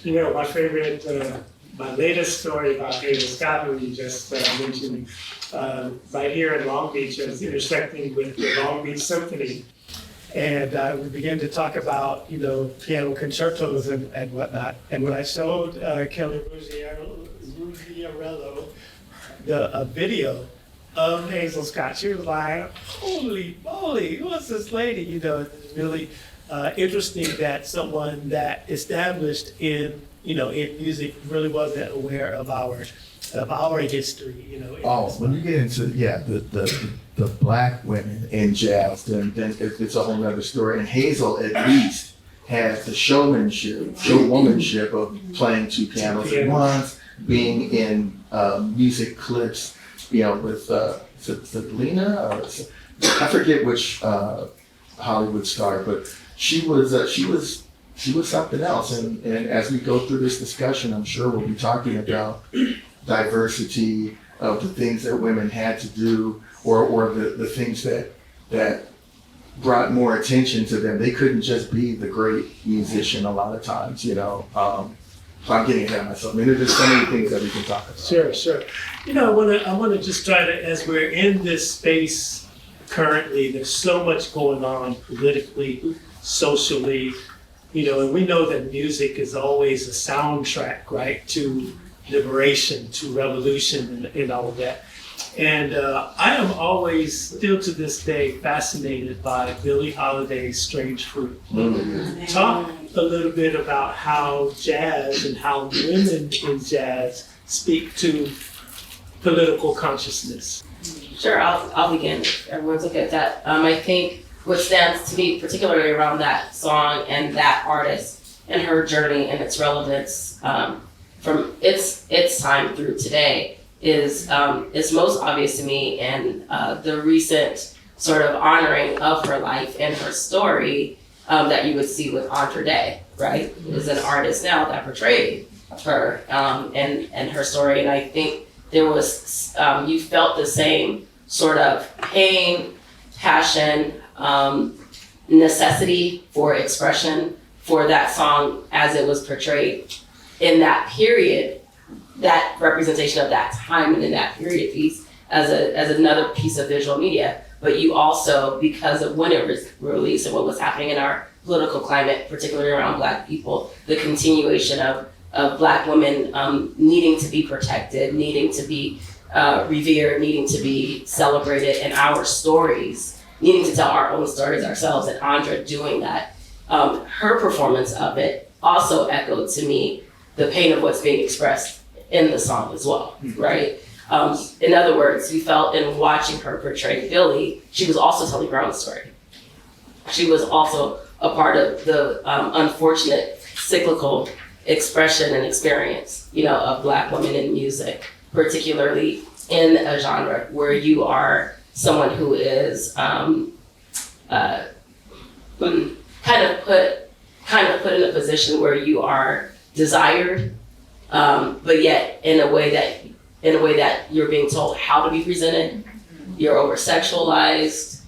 My favorite, my latest story about Hazel Scott, who you just mentioned, right here in Long Beach, I was intersecting with the Long Beach Symphony. And we began to talk about, piano concertos and whatnot. And when I showed Kelly Ruggiero a video of Hazel Scott, she was like, holy moly, what's this lady? It's really interesting that someone that established in music really wasn't aware of our history, When you get into the black women in jazz, then it's a whole other story. And Hazel at least has the showwomanship of playing two pianos at once, being in music clips, with Lena, or I forget which Hollywood star, but she was something else. And as we go through this discussion, I'm sure we'll be talking about diversity of the things that women had to do, or the things that brought more attention to them. They couldn't just be the great musician a lot of times, So I'm getting ahead of myself. I mean, there's so many things that we can talk about. Sure. I want to just try to, as we're in this space currently, there's so much going on politically, socially, and we know that music is always a soundtrack, right, to liberation, to revolution, and all of that. And I am always, still to this day, fascinated by Billie Holiday's Strange Fruit. Mm-hmm. Talk a little bit about how jazz and how women in jazz speak to political consciousness. Sure, I'll begin. Everyone's looking at that. I think what stands to me, particularly around that song and that artist and her journey and its relevance from its time through today, is most obvious to me in the recent sort of honoring of her life and her story that you would see with Andra Day, right? Is an artist now that portrayed her and her story. And I think there was, you felt the same sort of pain, passion, necessity for expression for that song as it was portrayed in that period, that representation of that time and in that period piece as another piece of visual media. But you also, because of when it was released and what was happening in our political climate, particularly around Black people, the continuation of Black women needing to be protected, needing to be revered, needing to be celebrated, and our stories, needing to tell our own stories ourselves, and Andra doing that. Her performance of it also echoed to me the pain of what's being expressed in the song as well, right? In other words, you felt in watching her portray Billie, she was also telling her own story. She was also a part of the unfortunate cyclical expression and experience, of Black women in music, particularly in a genre where you are someone who is kind of put in a position where you are desired, but yet in a way that you're being told how to be presented. You're over-sexualized.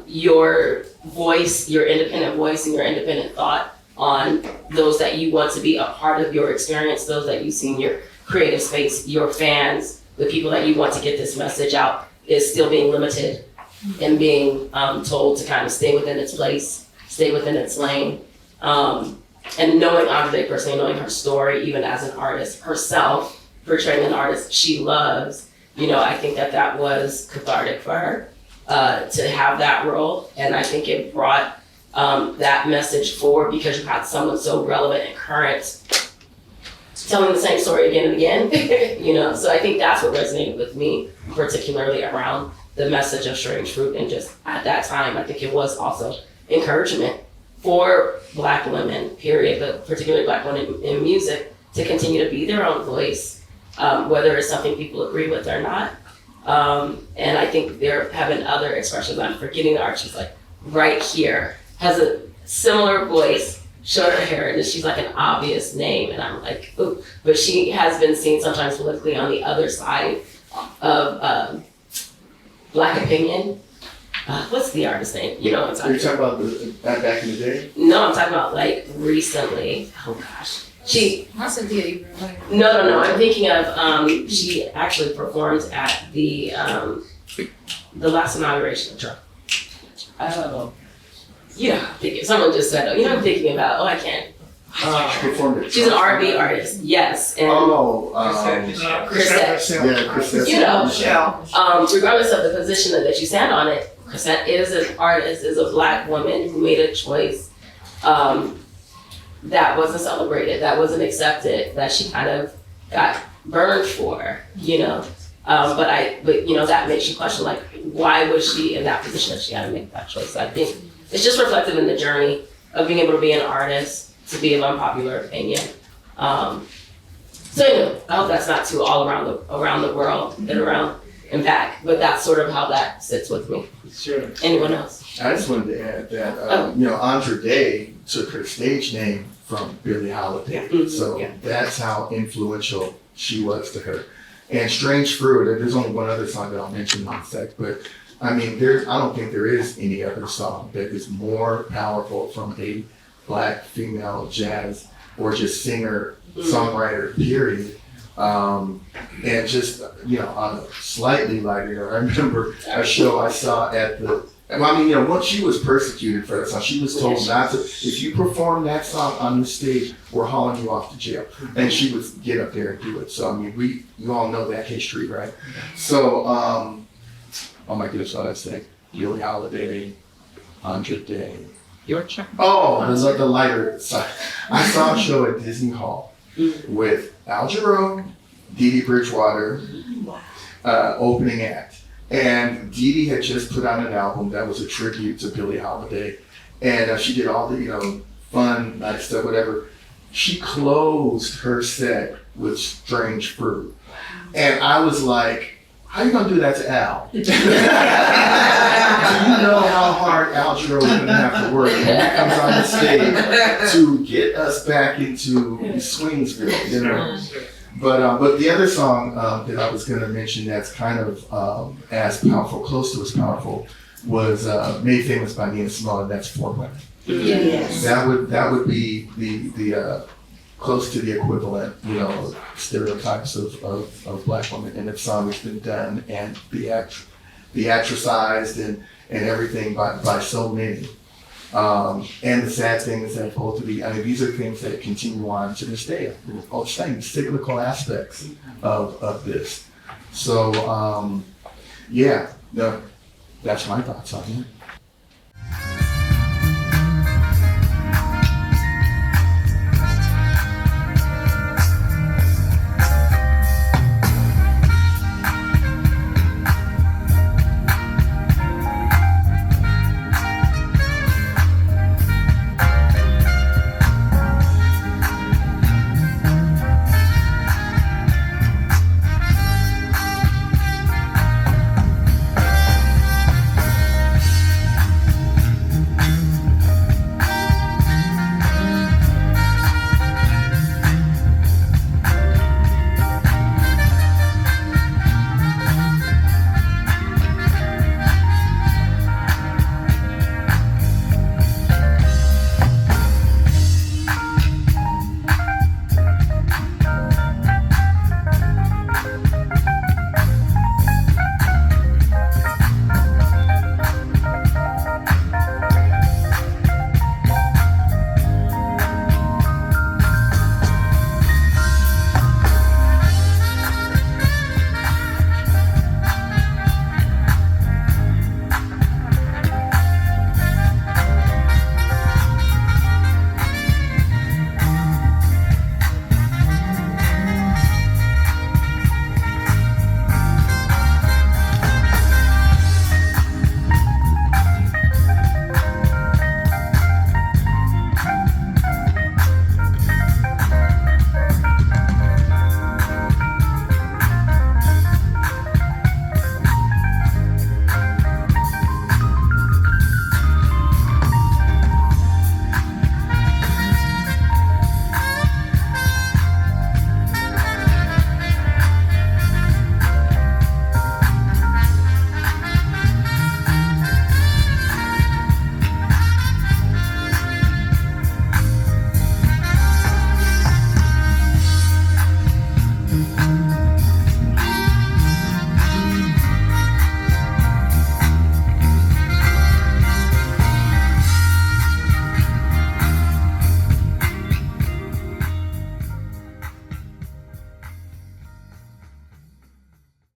Your voice, your independent voice and your independent thought on those that you want to be a part of your experience, those that you see in your creative space, your fans, the people that you want to get this message out, is still being limited and being told to kind of stay within its place, stay within its lane. And knowing Andra Day personally, knowing her story, even as an artist herself, portraying an artist she loves, I think that was cathartic for her to have that role. And I think it brought that message forward because you had someone so relevant and current telling the same story again and again, So I think that's what resonated with me, particularly around the message of Strange Fruit. And just at that time, I think it was also encouragement for Black women, period, but particularly Black women in music, to continue to be their own voice, whether it's something people agree with or not. And I think there have been other expressions. I'm forgetting the artist, she's like right here, has a similar voice, shorter hair, and she's like an obvious name. And I'm like, ooh, but she has been seen sometimes politically on the other side of Black opinion. what's the artist name? You know what I'm Are you talking about? talking about back in the day? No, I'm talking about like recently. Oh gosh. She, Cynthia. no, I'm thinking of, she actually performed at the last inauguration of Trump. Oh. Yeah, I'm thinking, someone just said, I'm thinking about, I can't. She performed it. She's an R&B artist, yes. And Chrisette. Yeah, Chris. You know, Michelle. regardless of the position that you stand on it, Chrisette is an artist, is a Black woman who made a choice that wasn't celebrated, that wasn't accepted, that she kind of got burned for, but that makes you question, like, why was she in that position that she had to make that choice? I think it's just reflective in the journey of being able to be an artist, to be of unpopular opinion. So anyway, I hope that's not too all around the world and around and back, but that's sort of how that sits with me. Sure. Anyone else? I just wanted to add that, Andra Day took her stage name from Billie Holiday. Mhm. So Yeah. that's how influential she was to her. And Strange Fruit, there's only one other song that I'll mention in a sec, but I mean, I don't think there is any other song that is more powerful from a Black female jazz or just singer, songwriter, period. And just, on a slightly lighter note, I remember a show I saw at once she was persecuted for that song, she was told not to, if you perform that song on the stage, we're hauling you off to jail. And she would get up there and do it. So, I mean, you all know that history, right? So, oh my goodness, what did I say? Billie Holiday, Andra Day. Your check. Oh, the lighter side. I saw a show at Disney Hall with Al Jarreau, Dee Dee Bridgewater, opening act. And Dee Dee had just put out an album that was a tribute to Billie Holiday. And she did all the, fun, nice stuff, whatever. She closed her set with Strange Fruit. And I was like, how you gonna do that to Al? Do you know how hard Al Jarreau is gonna have to work when he comes on the stage to get us back into Swingsville, But the other song that I was gonna mention that's kind of as powerful, close to as powerful, was made famous by Nina Simone, and that's For Women. Yes. That would be the close to the equivalent, stereotypes of Black women. And the song has been done and theatricized and everything by so many. And the sad thing is that both of these are things that continue on to this day. All the same cyclical aspects of this. So, that's my thoughts on it.